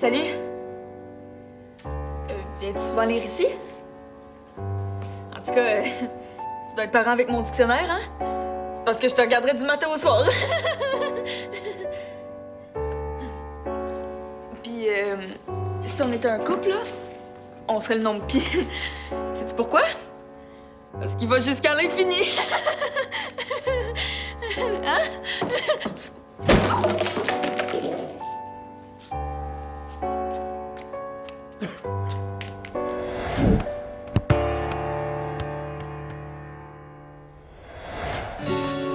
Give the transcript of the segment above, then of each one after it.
Salut. Viens-tu souvent lire ici? En tout cas, tu dois être parent avec mon dictionnaire, hein? Parce que je te regarderai du matin au soir. Puis, si on était un couple, là, on serait le nom de Pi. Sais-tu pourquoi? Parce qu'il va jusqu'à l'infini. Hein?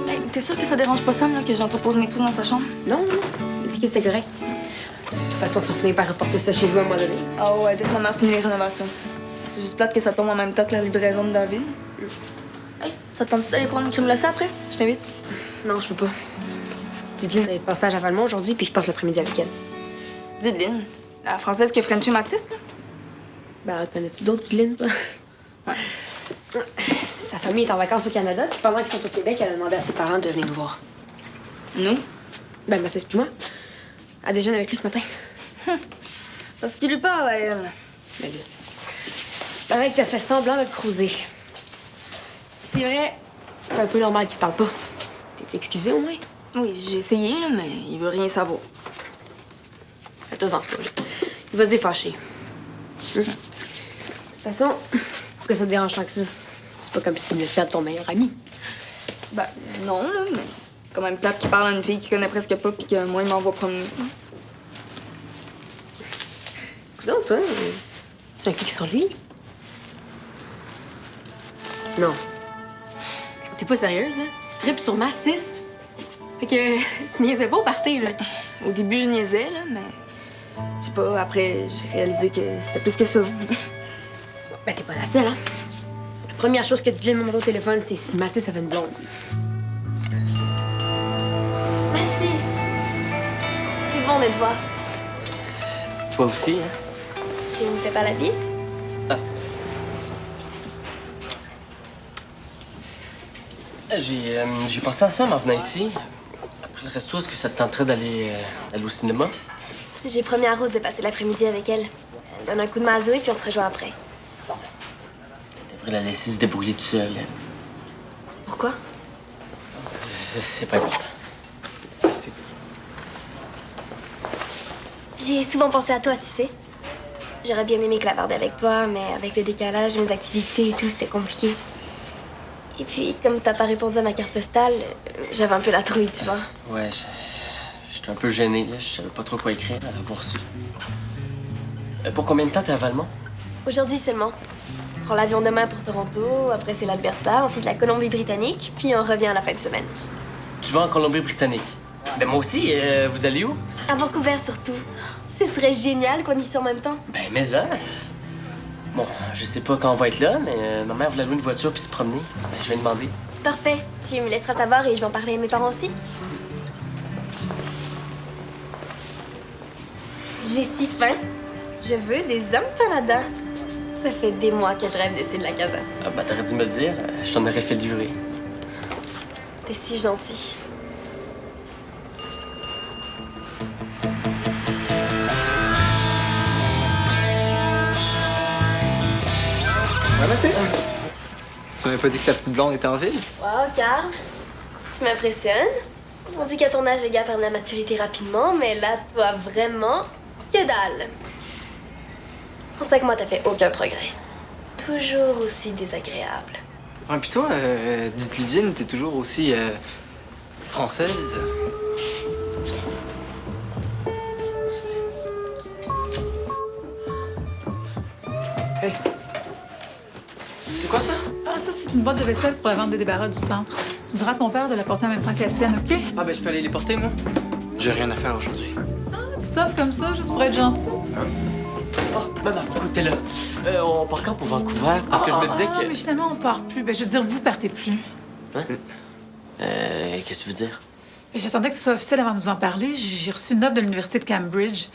Hey, t'es sûr que ça dérange pas Sam, là, que j'entrepose mes trucs dans sa chambre? Non, non. Il dit que c'était correct. De toute façon, tu vas finir par reporter ça chez vous à un moment donné. Ah ouais, dès que ma mère finit les rénovations. C'est juste plate que ça tombe en même temps que la livraison de David. Hey, ça te tente d'aller prendre une crème glacée après? Je t'invite. Non, je peux pas. Dideline est de passage à Valmont aujourd'hui, puis je passe l'après-midi avec elle. Dideline, la française qui a Frenché Mathis, là? Ben, connais-tu d'autres Dideline, toi? Ouais. Sa famille est en vacances au Canada, puis pendant qu'ils sont au Québec, elle a demandé à ses parents de venir nous voir. Nous? Ben, Mathis puis moi. Elle déjeune avec lui ce matin. Parce qu'il lui parle à elle. Ben, là. Pareil que t'as fait semblant de le cruiser. Si c'est vrai, c'est un peu normal qu'il te parle pas. T'es excusé au moins? Oui, j'ai essayé, là, mais il veut rien savoir. Fais-toi-en pas, là. Il va se défâcher. De toute façon, pourquoi ça te dérange tant que ça? C'est pas comme si tu venais de perdre ton meilleur ami. Ben, non, là, mais c'est quand même plate qu'il parle à une fille qu'il connaît presque pas puis que moi, il m'envoie promener. Donc, toi, tu as cliqué sur lui? Non. T'es pas sérieuse, là? Tu tripes sur Mathis? Fait que tu niaisais pas au party, là. Au début, je niaisais, là, mais je sais pas, après, j'ai réalisé que c'était plus que ça. Ben, t'es pas la seule, hein? La première chose que Dylan m'a demandé au téléphone, c'est si Mathis avait une blonde. Mathis! C'est bon de te voir. Toi aussi, hein? Tu me fais pas la bise? J'ai pensé à ça en m'en venant ici. Après le resto, est-ce que ça te tenterait d'aller au cinéma? J'ai promis à Rose de passer l'après-midi avec elle. Elle donne un coup de mazouille puis on se rejoint après. Tu devrais la laisser se débrouiller toute seule. Pourquoi? C'est pas important. Merci. J'ai souvent pensé à toi, tu sais. J'aurais bien aimé clavarder avec toi, mais avec le décalage, mes activités et tout, c'était compliqué. Et puis, comme t'as pas répondu à ma carte postale, j'avais un peu la trouille, tu vois. Ouais, j'étais un peu gêné, là. Je savais pas trop quoi écrire à l'avoir reçu. Pour combien de temps t'es à Valmont? Aujourd'hui seulement. On prend l'avion demain pour Toronto, après c'est l'Alberta, ensuite la Colombie-Britannique, puis on revient à la fin de semaine. Tu vas en Colombie-Britannique? Ben moi aussi, vous allez où? À Vancouver surtout. Ce serait génial qu'on y soit en même temps. Ben mais hein. Bon, je sais pas quand on va être là, mais ma mère voulait louer une voiture puis se promener. Ben, je vais demander. Parfait. Tu me laisseras savoir et je vais en parler à mes parents aussi. J'ai si faim. Je veux des empanadas. Ça fait des mois que je rêve dessus de la casa. Ah ben t'aurais dû me le dire, je t'en aurais fait livrer. T'es si gentil. Ouais, Mathis? Tu m'avais pas dit que ta petite blonde était en ville? Wow, Carl. Tu m'impressionnes. On dit qu'à ton âge, les gars perdent la maturité rapidement, mais là, toi, vraiment, que dalle. En 5 mois, t'as fait aucun progrès. Toujours aussi désagréable. Ouais, pis toi, dites Lydienne, t'es toujours aussi française. Hey! C'est quoi ça? Ah, ça, c'est une boîte de vaisselle pour la vente des débarras du centre. Tu diras à ton père de la porter en même temps que la sienne, OK? Ah ben je peux aller les porter, moi. J'ai rien à faire aujourd'hui. Ah, tu t'offres comme ça, juste pour être gentil. Oh, maman, écoute, t'es là. On part quand pour Vancouver? Parce que je me disais Ah, que... mais finalement, on part plus. Ben, je veux dire, vous partez plus. Hein? Qu'est-ce que tu veux dire? Mais j'attendais que ce soit officiel avant de vous en parler. J'ai reçu une offre de l'Université de Cambridge.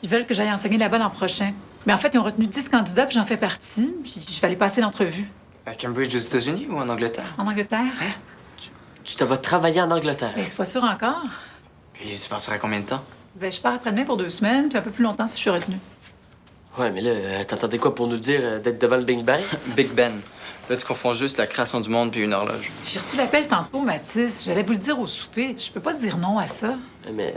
Ils veulent que j'aille enseigner là-bas l'an prochain. Mais en fait, ils ont retenu 10 candidats, puis j'en fais partie. Puis je vais aller passer l'entrevue. À Cambridge aux États-Unis ou en Angleterre? En Angleterre. Tu te vas travailler en Angleterre? Mais c'est pas sûr encore. Puis tu passeras combien de temps? Ben, je pars après-demain pour 2 semaines, puis un peu plus longtemps si je suis retenue. Ouais, mais là, t'entendais quoi pour nous dire d'être devant le Big Bang? Big Ben. Là, tu confonds juste la création du monde puis une horloge. J'ai reçu l'appel tantôt, Mathis. J'allais vous le dire au souper. Je peux pas dire non à ça. Mais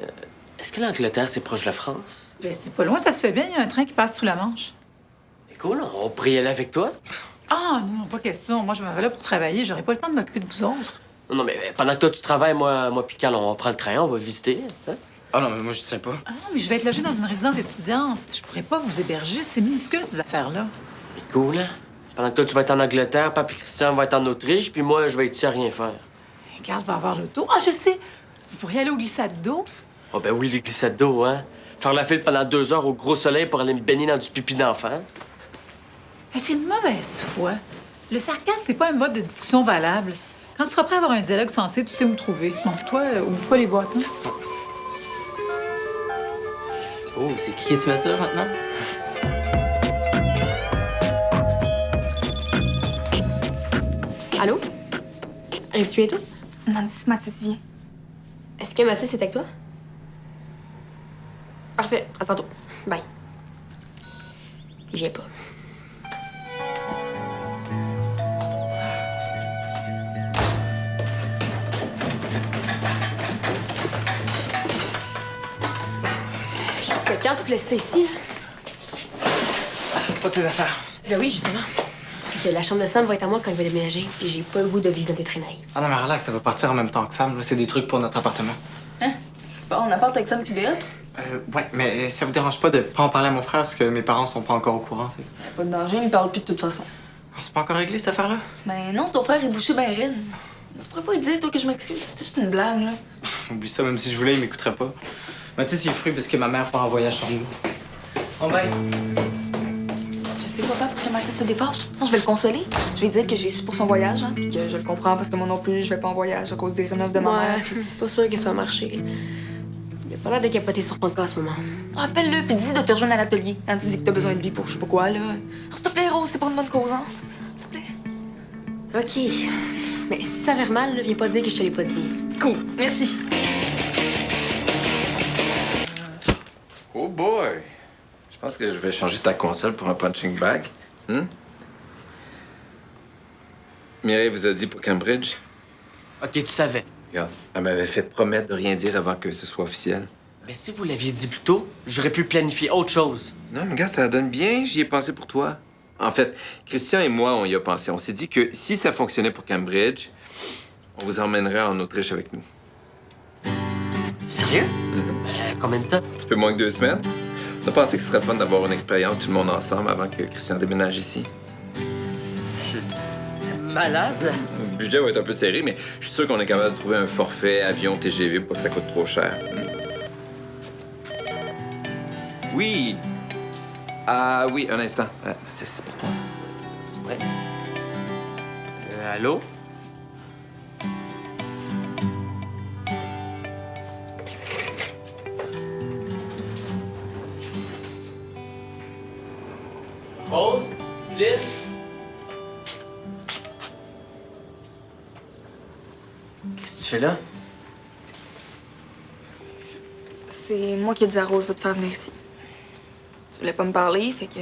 est-ce que l'Angleterre, c'est proche de la France? Ben, c'est pas loin, ça se fait bien. Il y a un train qui passe sous la Manche. C'est cool, on pourrait y aller avec toi? Ah, non, pas question. Moi, je m'en vais là pour travailler. J'aurais pas le temps de m'occuper de vous autres. Non, mais pendant que toi, tu travailles, moi puis Cal, on prend le train, on va visiter. Hein? Ah non, mais moi, je tiens pas. Ah, mais je vais être logée dans une résidence étudiante. Je pourrais pas vous héberger. C'est minuscule, ces affaires-là. C'est cool, hein? Pendant que toi, tu vas être en Angleterre, Papi Christian va être en Autriche, puis moi, je vais être ici à rien faire. Carl va avoir l'auto. Ah, je sais! Vous pourriez aller au glissade d'eau. Oh, ben oui, les glissades d'eau, hein? Faire la file pendant 2 heures au gros soleil pour aller me baigner dans du pipi d'enfant. Mais c'est une mauvaise foi. Le sarcasme, c'est pas un mode de discussion valable. Quand tu seras prêt à avoir un dialogue sensé, tu sais où me trouver. Bon, toi, oublie pas les boîtes, hein? Oh, c'est qui tu m'assures maintenant? Allô? Arrives-tu bientôt? Mathis vient. Est-ce que Mathis est avec toi? Parfait, à tantôt. Bye. Il vient pas. Jusqu'à quand tu laisses ça ici? C'est pas tes affaires. Ben oui, justement. Parce que la chambre de Sam va être à moi quand il va déménager. Et j'ai pas le goût de vivre dans tes traînailles. Ah non, mais relax, ça va partir en même temps que Sam. Là, c'est des trucs pour notre appartement. Hein? C'est pas en appart avec Sam puis Béat? Ouais, mais ça vous dérange pas de pas en parler à mon frère parce que mes parents sont pas encore au courant. Fait. Pas de danger, il me parle plus de toute façon. Ah, c'est pas encore réglé, cette affaire-là? Ben non, ton frère est bouché ben raide. Tu pourrais pas lui dire, toi, que je m'excuse. C'était juste une blague, là. Oublie ça, même si je voulais, il m'écouterait pas. Mathis, il est fruit parce que ma mère part en voyage sur nous. Oh, bye. Je sais quoi faire pour que Mathis se défâche. Non, je vais le consoler. Je vais lui dire que j'ai su pour son voyage, hein, puis que je le comprends parce que moi non plus, je vais pas en voyage à cause des rénoves de ma mère. Ouais, pas sûr que ça va marcher. Il a pas l'air de capoter sur ton cas en ce moment. Appelle-le, puis dis de te rejoindre à l'atelier. Quand tu dis que t'as besoin de lui pour je sais pas quoi, là. Oh, s'il te plaît, Rose, c'est pour une bonne cause, hein. S'il te plaît. OK. Mais si ça va mal, là, viens pas dire que je te l'ai pas dit. Cool, merci. Oh boy! Je pense que je vais changer ta console pour un punching bag. Mireille vous a dit pour Cambridge? OK, tu savais. Regarde, elle m'avait fait promettre de rien dire avant que ce soit officiel. Mais si vous l'aviez dit plus tôt, j'aurais pu planifier autre chose. Non, mais regarde, ça donne bien. J'y ai pensé pour toi. En fait, Christian et moi, on y a pensé. On s'est dit que si ça fonctionnait pour Cambridge, on vous emmènerait en Autriche avec nous. Sérieux? Combien de temps? Un petit peu moins que 2 semaines. On a pensé que ce serait fun d'avoir une expérience tout le monde ensemble avant que Christian déménage ici. Malade? Le budget va être un peu serré, mais je suis sûr qu'on est capable de trouver un forfait avion TGV pour que ça coûte trop cher. Oui! Ah oui, un instant. Mathis, c'est pour toi. Ouais. Allô? Rose? Lynn? Qu'est-ce que tu fais là? C'est moi qui ai dit à Rose de te faire venir ici. Tu voulais pas me parler, fait que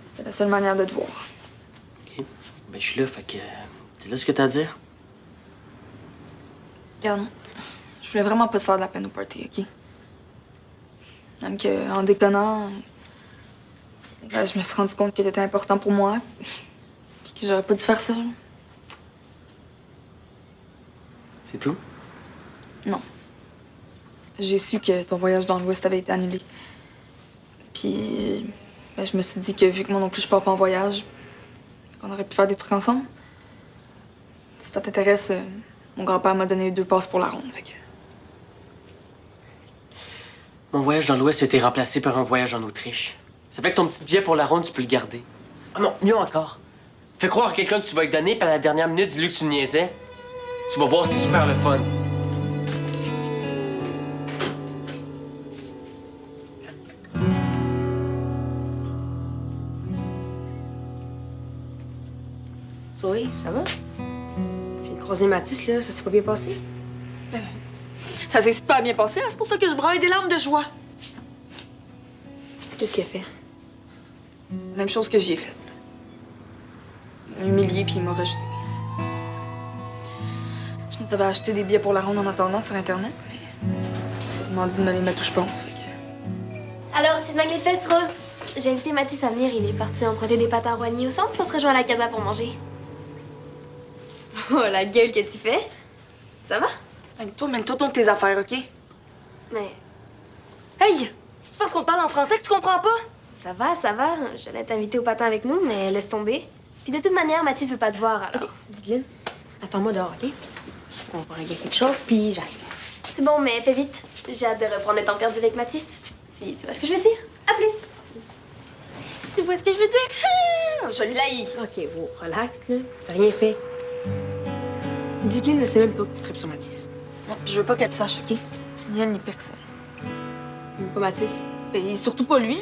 c'était la seule manière de te voir. OK. Ben, je suis là, fait que... dis-le ce que t'as à dire. Regarde, je voulais vraiment pas te faire de la peine au party, OK? Même qu'en déconnant, ben, je me suis rendu compte que t'étais important pour moi, puis que j'aurais pas dû faire ça. Là. C'est tout? Non. J'ai su que ton voyage dans l'Ouest avait été annulé. Puis, ben, je me suis dit que vu que moi non plus je pars pas en voyage, qu'on aurait pu faire des trucs ensemble. Si ça t'intéresse, mon grand-père m'a donné 2 passes pour la ronde, fait que... Mon voyage dans l'Ouest a été remplacé par un voyage en Autriche. Ça fait que ton petit billet pour la ronde, tu peux le garder. Ah non, mieux encore. Fais croire à quelqu'un que tu vas lui donner, puis à la dernière minute, dis-lui que tu me niaisais. Tu vas voir, c'est super le fun. Zoé, ça va? J'ai croisé Mathis, là, ça s'est pas bien passé? Ça s'est super bien passé, hein? C'est pour ça que je braille des larmes de joie. Qu'est-ce qu'il a fait? Même chose que j'y ai faite. Il m'a humilié puis il m'a rejeté. Je nous avais acheté des billets pour la ronde en attendant sur Internet, mais il m'a dit de me les mettre où je pense. Fait que... Alors, petite maglée-fesse, Rose. J'ai invité Mathis à venir. Il est parti emprunter des pâtes à Roigny au centre, puis on se rejoint à la casa pour manger. Oh, la gueule que tu fais. Ça va? Avec toi, mène-toi ton de tes affaires, OK? Mais Hey! C'est parce qu'on te parle en français que tu comprends pas? ça va, ça va. J'allais t'inviter au patin avec nous, mais laisse tomber. Puis de toute manière, Mathis veut pas te voir, alors. Dylan, attends-moi dehors, OK? On va régler quelque chose, puis j'arrive. C'est bon, mais fais vite. J'ai hâte de reprendre le temps perdu avec Mathis. Si tu vois ce que je veux dire. À plus. Tu vois ce que je veux dire? Ah, je l'haïs. OK, bon, relax, là. T'as rien fait. Dylan ne sait même pas que tu tripes sur Mathis. Non, puis je veux pas qu'elle te sache, OK? Ni elle, ni personne. Même pas Mathis. Et surtout pas lui.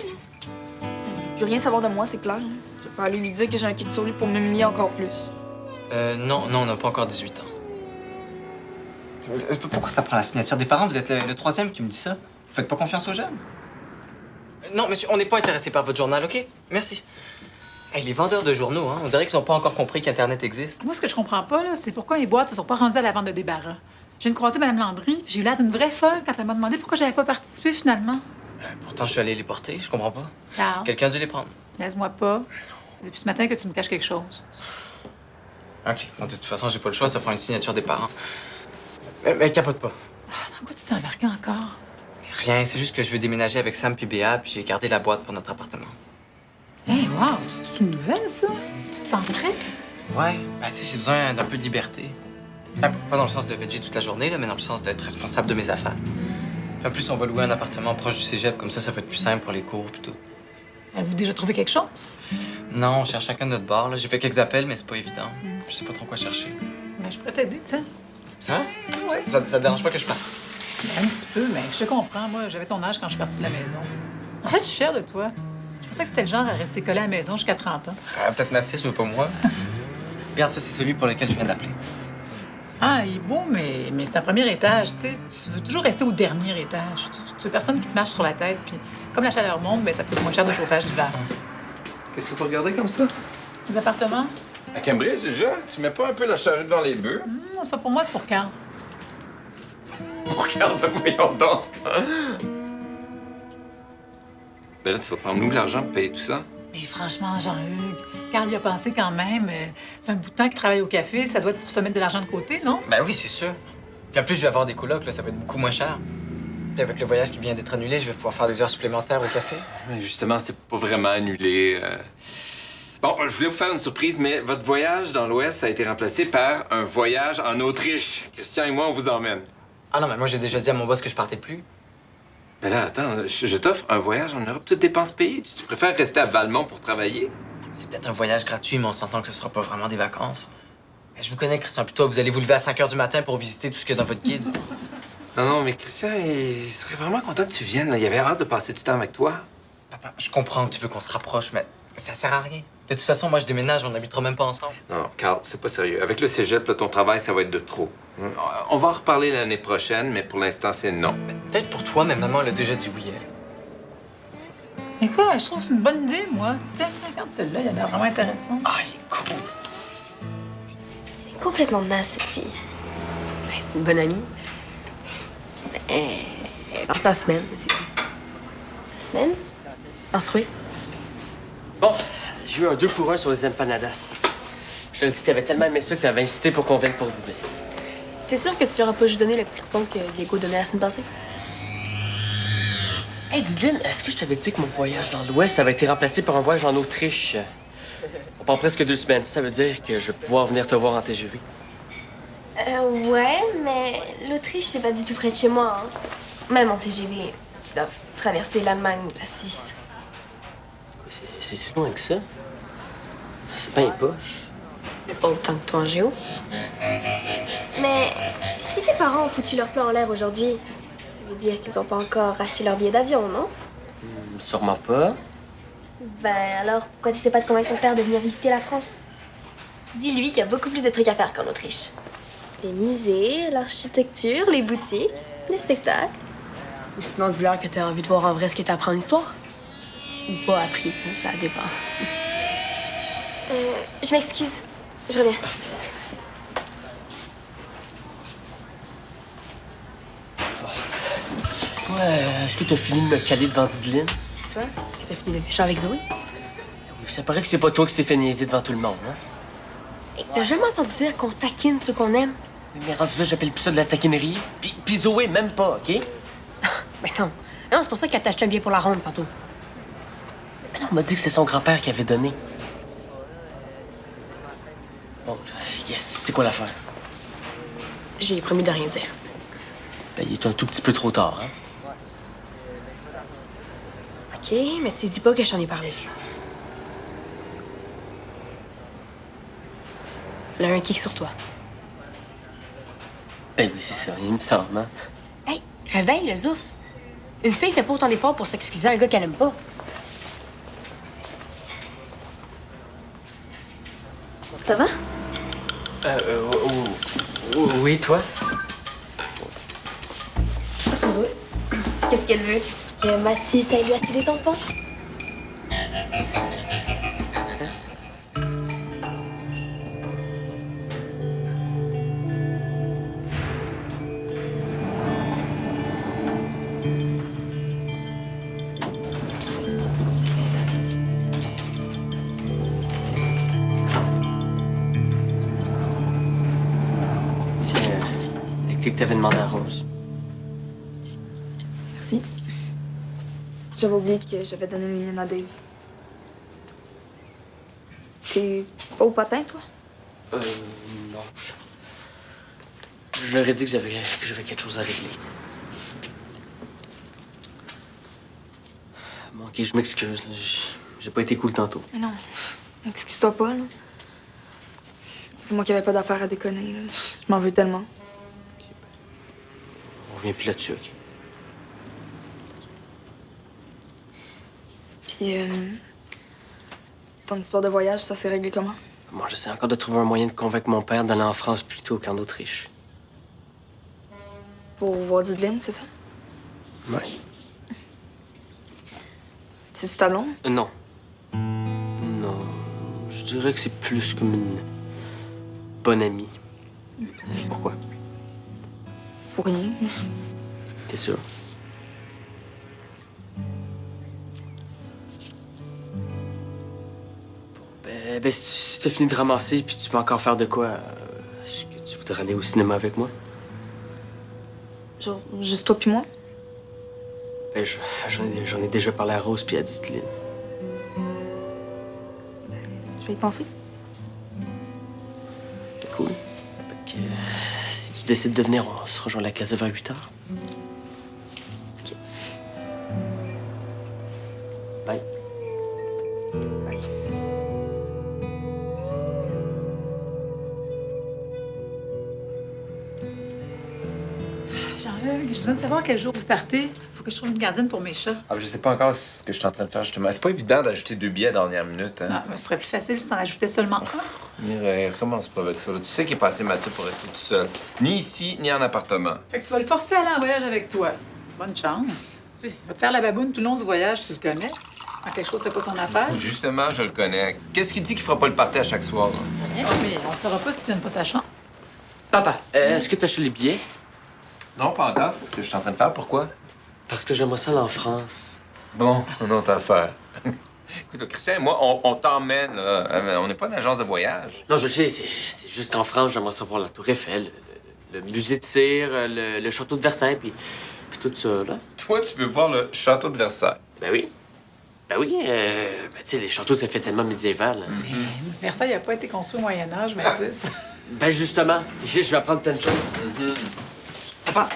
Il veut plus rien savoir de moi, c'est clair. Je vais pas aller lui dire que j'ai un kit sur lui pour m'humilier encore plus. Non, on n'a pas encore 18 ans. Pourquoi ça prend la signature des parents? Vous êtes le troisième qui me dit ça. Vous faites pas confiance aux jeunes? Non, monsieur, on n'est pas intéressé par votre journal, OK? Merci. Hey, les vendeurs de journaux, hein, on dirait qu'ils n'ont pas encore compris qu'Internet existe. Moi, ce que je comprends pas, là, c'est pourquoi les boîtes se sont pas rendues à la vente de débarras. Je viens de croiser Mme Landry, puis j'ai eu l'air d'une vraie folle quand elle m'a demandé pourquoi j'avais pas participé finalement. Pourtant, je suis allé les porter, je comprends pas. Carl, Quelqu'un a dû les prendre. laisse-moi pas. Depuis ce matin que tu me caches quelque chose. OK. Bon, de toute façon, j'ai pas le choix, ça prend une signature des parents. Mais capote pas. Dans quoi tu t'es embarqué encore? Rien, c'est juste que je veux déménager avec Sam puis Béa, puis j'ai gardé la boîte pour notre appartement. Hey, wow, c'est toute une nouvelle, ça. Tu te sens prêt? Ouais, ben tu sais, j'ai besoin d'un peu de liberté. Ah, pas dans le sens de veger toute la journée, là, mais dans le sens d'être responsable de mes affaires. Puis en plus, on va louer un appartement proche du cégep, comme ça va être plus simple pour les cours puis tout. Avez-vous déjà trouvé quelque chose? Non, on cherche chacun de notre bord, là. J'ai fait quelques appels, mais c'est pas évident. Je sais pas trop quoi chercher. Ben, je pourrais t'aider, tu sais. Ça? Ouais. Ça te dérange pas que je parte? Ben, un petit peu, mais je te comprends. Moi, j'avais ton âge quand je suis partie de la maison. En fait, je suis fière de toi. Je pensais que c'était le genre à rester collé à la maison jusqu'à 30 ans. Peut-être Mathis, mais pas moi. Regarde, ça, c'est celui pour lequel je viens d'appeler. Ah, il est beau, mais c'est un premier étage, tu sais. Tu veux toujours rester au dernier étage. Tu veux personne qui te marche sur la tête, puis comme la chaleur monte, ben, ça te coûte moins cher de chauffage l'hiver. Qu'est-ce que vous regardez comme ça? Les appartements? À Cambridge, déjà? Tu mets pas un peu la charrue devant les bœufs? Non, c'est pas pour moi, c'est pour Carl. Regarde, voyons donc. Ben là, tu vas prendre nous l'argent pour payer tout ça? Mais franchement, Jean-Hugues, Carl y a pensé quand même. C'est un bout de temps qu'il travaille au café, ça doit être pour se mettre de l'argent de côté, non? Ben oui, c'est sûr. Puis en plus, je vais avoir des colocs, là, ça va être beaucoup moins cher. Puis avec le voyage qui vient d'être annulé, je vais pouvoir faire des heures supplémentaires au café. Mais justement, c'est pas vraiment annulé. Bon, je voulais vous faire une surprise, mais votre voyage dans l'Ouest a été remplacé par un voyage en Autriche. Christian et moi, on vous emmène. Ah non, mais moi, j'ai déjà dit à mon boss que je partais plus. Mais là, attends, je t'offre un voyage en Europe, toutes dépenses payées. Tu préfères rester à Valmont pour travailler? C'est peut-être un voyage gratuit, mais on s'entend que ce sera pas vraiment des vacances. Mais je vous connais, Christian, puis toi, vous allez vous lever à 5 h du matin pour visiter tout ce qu'il y a dans votre guide. Non, mais Christian, il serait vraiment content que tu viennes. Là. Il avait hâte de passer du temps avec toi. Papa, je comprends que tu veux qu'on se rapproche, mais ça sert à rien. De toute façon, moi, je déménage, on n'habitera même pas ensemble. Non, Carl, c'est pas sérieux. Avec le cégep, là, ton travail, ça va être de trop. On va en reparler l'année prochaine, mais pour l'instant, c'est non. Peut-être pour toi, mais maman, elle a déjà dit oui, elle. Mais quoi, je trouve que c'est une bonne idée, moi. Tiens, regarde celui-là, il a l'air vraiment intéressant. Ah, il est cool. Elle est complètement naze, cette fille. Ben, c'est une bonne amie. Elle est dans sa semaine, c'est tout. Sa semaine? Instruit. Bon, j'ai eu un 2 pour 1 sur les empanadas. Je te dis que t'avais tellement aimé ça que t'avais insisté pour qu'on vienne pour dîner. T'es sûr que tu leur as pas juste donné le petit coupon que Diego donnait la semaine passée? Hey, Dylan, est-ce que je t'avais dit que mon voyage dans l'Ouest avait été remplacé par un voyage en Autriche? On part presque 2 semaines. Ça veut dire que je vais pouvoir venir te voir en TGV. Ouais, mais l'Autriche, c'est pas du tout près de chez moi, hein. Même en TGV, tu dois traverser l'Allemagne ou la Suisse. C'est si loin que ça? C'est pas une poche. Mais pas autant que toi en géo. Mais si tes parents ont foutu leur plan en l'air aujourd'hui, ça veut dire qu'ils ont pas encore acheté leur billet d'avion, non? Sûrement pas. Ben alors, pourquoi tu sais pas de convaincre ton père de venir visiter la France? Dis-lui qu'il y a beaucoup plus de trucs à faire qu'en Autriche. Les musées, l'architecture, les boutiques. Des spectacles. Ou sinon, dis-leur que t'as envie de voir en vrai ce que t'as appris en histoire. Ou pas appris, hein, ça dépend. Je m'excuse. Je reviens. Ouais, est-ce que t'as fini de me caler devant Dideline? Toi, est-ce que t'as fini de pêcher avec Zoé? Oui, ça paraît que c'est pas toi qui s'est fait niaiser devant tout le monde, hein? Hey, t'as jamais entendu dire qu'on taquine ceux qu'on aime? Mais rendu là, j'appelle plus ça de la taquinerie. Puis Zoé, même pas, OK? Mais non. Non, c'est pour ça qu'elle t'a acheté un billet pour la ronde tantôt. Mais non, on m'a dit que c'est son grand-père qui avait donné. Bon, yes, c'est quoi l'affaire? J'ai promis de rien dire. Ben, il est un tout petit peu trop tard, hein? OK, mais tu dis pas que je t'en ai parlé. Là, un kick sur toi. Ben oui, c'est ça, il me semble, hein? Hey, réveille le zouf. Une fille fait pas autant d'efforts pour s'excuser à un gars qu'elle aime pas. Ça va? Oui, toi? Ah, c'est Zoé. Qu'est-ce qu'elle veut? Que Mathis aille lui acheter des tampons? Tiens, les clés que t'avais demandé à Rose. Merci. J'avais oublié que j'avais donné les miennes à Dave. T'es pas au patin, toi? Non. Je leur ai dit que j'avais quelque chose à régler. Bon, OK, je m'excuse. Là. J'ai pas été cool tantôt. Mais non, excuse-toi pas, là. C'est moi qui avais pas d'affaire à déconner, là. Je m'en veux tellement. On revient plus là-dessus, OK? Puis, ton histoire de voyage, ça s'est réglé comment? Moi, j'essaie encore de trouver un moyen de convaincre mon père d'aller en France plutôt qu'en Autriche. Pour voir Dideline, c'est ça? Ouais. C'est-tu ta blonde? Non. Non. Je dirais que c'est plus comme une bonne amie. Pourquoi? Pour rien. T'es sûr? Ben, si t'as fini de ramasser puis tu veux encore faire de quoi, est-ce que tu voudrais aller au cinéma avec moi? Genre, juste toi puis moi? Ben, j'en ai déjà parlé à Rose puis à Dideline. Je vais y penser. Cool. Fait que, si tu décides de venir, on se rejoint à la case vers 8 heures. OK. Bye. Bye. Jean-Hugues, je dois savoir quel jour vous partez. Faut que je trouve une gardienne pour mes chats. Ah, je sais pas encore ce que je suis en train de faire, justement. C'est pas évident d'ajouter 2 billets à la dernière minute, hein? Ah, mais ce serait plus facile si t'en ajoutais seulement un. Mireille, recommence pas avec ça. Là. Tu sais qu'il est passé Mathieu pour rester tout seul. Ni ici, ni en appartement. Fait que tu vas le forcer à aller en voyage avec toi. Bonne chance. Tu sais, il va te faire la baboune tout le long du voyage, tu le connais. Quand quelque chose, c'est pas son affaire. Justement, je le connais. Qu'est-ce qu'il dit qu'il fera pas le party à chaque soir, là? Rien, mais on saura pas si tu n'aimes pas sa chambre. Papa, est-ce que t'as acheté les billets? Non, pas encore. C'est ce que je suis en train de faire. Pourquoi? Parce que j'aimerais ça aller en France. Bon, une autre affaire. Écoute, là, Christian et moi, on t'emmène, là. On n'est pas une agence de voyage. Non, je sais, c'est juste qu'en France, j'aimerais ça voir la Tour Eiffel, le musée de cire, le château de Versailles, puis tout ça, là. Toi, tu veux voir le château de Versailles. Ben oui. Ben oui, tu sais, les châteaux, ça fait tellement médiéval. Hein. Versailles n'a pas été construit au Moyen-Âge, Mathis. Ben justement, je vais apprendre plein de choses. Papa,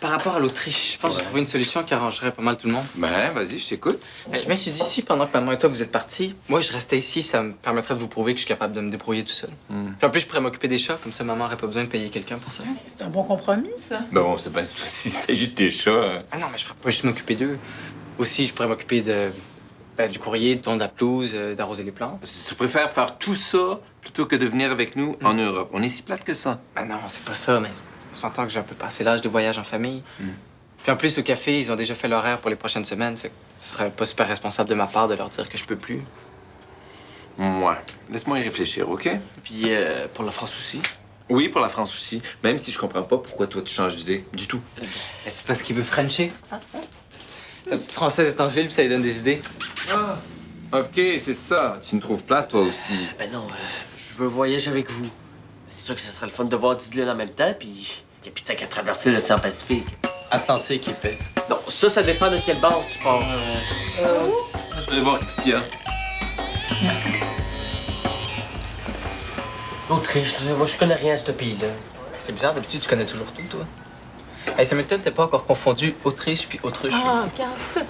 par rapport à l'Autriche, je pense J'ai trouvé une solution qui arrangerait pas mal tout le monde. Ben, vas-y, je t'écoute. Je me suis dit, si pendant que maman et toi vous êtes partis, moi je restais ici, ça me permettrait de vous prouver que je suis capable de me débrouiller tout seul. Puis en plus, je pourrais m'occuper des chats, comme ça maman n'aurait pas besoin de payer quelqu'un pour ça. C'est un bon compromis, ça. Bon, c'est pas s'il s'agit de tes chats. Ah non, mais je ferais pas juste m'occuper d'eux. Aussi, je pourrais m'occuper du courrier, de tondre la pelouse, d'arroser les plantes. Tu préfères faire tout ça plutôt que de venir avec nous en Europe. On est si plate que ça. Ben non, c'est pas ça, mais On s'entend que j'ai un peu passé l'âge de voyage en famille. Puis en plus, au café, ils ont déjà fait l'horaire pour les prochaines semaines. Fait que ce serait pas super responsable de ma part de leur dire que je peux plus. Ouais. Laisse-moi y réfléchir, OK? Puis pour la France aussi. Oui, pour la France aussi. Même si je comprends pas pourquoi toi tu changes d'idée. Du tout. C'est parce qu'il veut Frencher. Sa petite française est en ville, puis ça lui donne des idées. Ah, OK, c'est ça. Tu me trouves plate, toi aussi. Ben non, je veux voyager avec vous. C'est sûr que ce serait le fun de voir Diddlin en même temps, puis t'as qu'à traverser l'océan Pacifique. Atlantique, épais. Non, ça dépend de quel bord tu pars. Je vais aller voir Christian. L'Autriche, moi je connais rien à ce pays-là. C'est bizarre, d'habitude, tu connais toujours tout, toi. Hey, ça m'étonne, t'as pas encore confondu Autriche puis Autruche. Ah, Carl, s'il te plaît.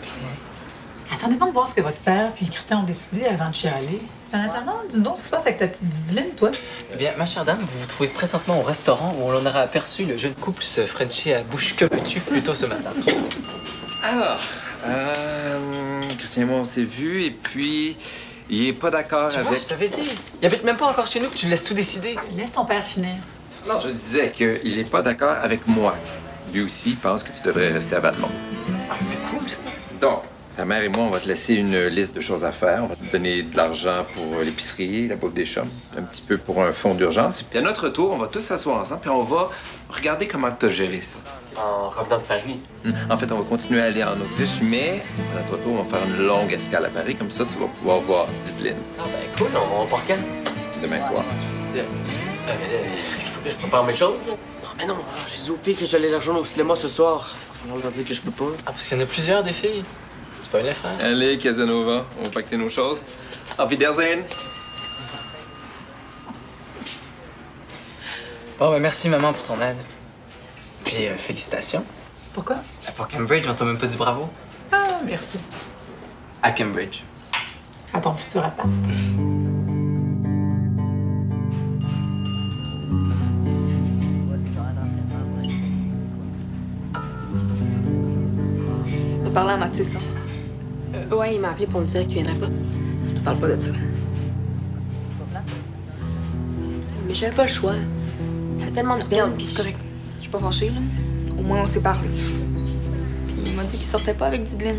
Attendez donc de voir ce que votre père puis Christian ont décidé avant de chialer. En attendant, dis-nous ce qui se passe avec ta petite Didiline, toi. Eh bien, ma chère dame, vous vous trouvez présentement au restaurant où on aurait aperçu le jeune couple se frencher à bouche que veux-tu plus tôt ce matin. Alors, Christian et moi, on s'est vus, et puis il est pas d'accord Tu vois, avec... je t'avais dit. Il habite même pas encore chez nous, que tu laisses tout décider. Laisse ton père finir. Non, je disais qu'il est pas d'accord avec moi. Lui aussi, il pense que tu devrais rester à Valmont. Ah, c'est cool, ça. Donc, ta mère et moi, on va te laisser une liste de choses à faire. On va te donner de l'argent pour l'épicerie, la bouffe des chums, un petit peu pour un fonds d'urgence. Puis à notre tour, on va tous s'asseoir ensemble, puis on va regarder comment tu as géré ça. En revenant de Paris. En fait, on va continuer à aller en Autriche, mais à notre tour, on va faire une longue escale à Paris. Comme ça, tu vas pouvoir voir Diddlin Ah ben cool, on part quand? demain soir. Mais là, c'est parce qu'il faut que je prépare mes choses. Là. Non, mais non, j'ai dit aux filles que j'allais les rejoindre au cinéma ce soir. Il va falloir leur dire que je peux pas. Ah, parce qu'il y en a plusieurs des filles. C'est pas une frère. Allez, Casanova, on va pacter nos choses. Auf Wiedersehen! Bon, ben merci, maman, pour ton aide. Puis, félicitations. Pourquoi? Pour Cambridge, on t'a même pas dit bravo. Ah, merci. À Cambridge. À ton futur appart. T'as parlé à Mathis, hein? Ouais, il m'a appelé pour me dire qu'il viendrait pas. Je parle pas de ça. Mais j'avais pas le choix. T'avais tellement de Regarde, peine. c'est correct. Je suis pas fâchée, là. Au moins, on s'est parlé. Puis il m'a dit qu'il sortait pas avec Diddlin.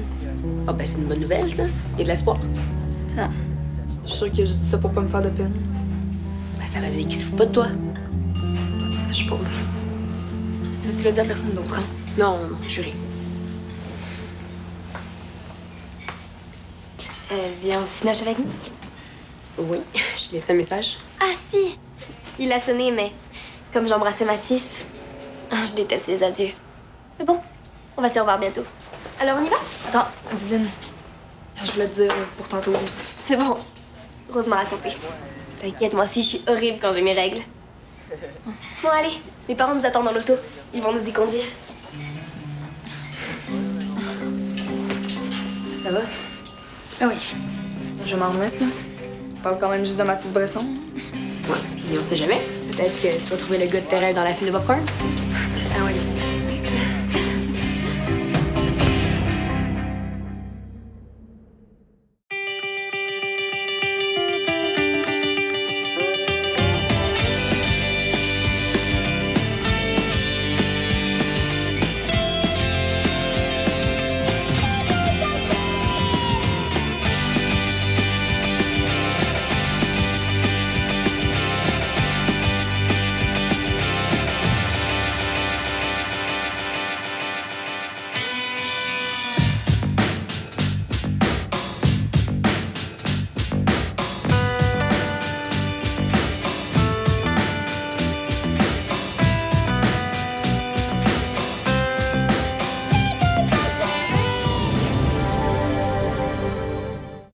Ah, ben c'est une bonne nouvelle, ça. Il y a de l'espoir. Non. Je suis sûre que je dis ça pour pas me faire de peine. Ben, ça veut dire qu'il se fout pas de toi. Je suppose. Mais tu l'as dit à personne d'autre, hein? Non, non, juré. Viens au cinéma avec nous? Oui, je laissé un message. Ah si! Il a sonné, mais comme j'embrassais Mathis, je déteste les adieux. Mais bon, on va se revoir bientôt. Alors on y va? Attends, Diddlin. Je voulais te dire, là, pour tantôt. C'est bon. Rose m'a raconté. T'inquiète, moi aussi, je suis horrible quand j'ai mes règles. Bon, allez, mes parents nous attendent dans l'auto. Ils vont nous y conduire. Ça va? Ah oui. Je vais m'en remettre, là. On parle quand même juste de Mathis Bresson. Ouais, puis on sait jamais. Peut-être que tu vas trouver le gars de tes rêves dans la file de popcorn. Ah oui.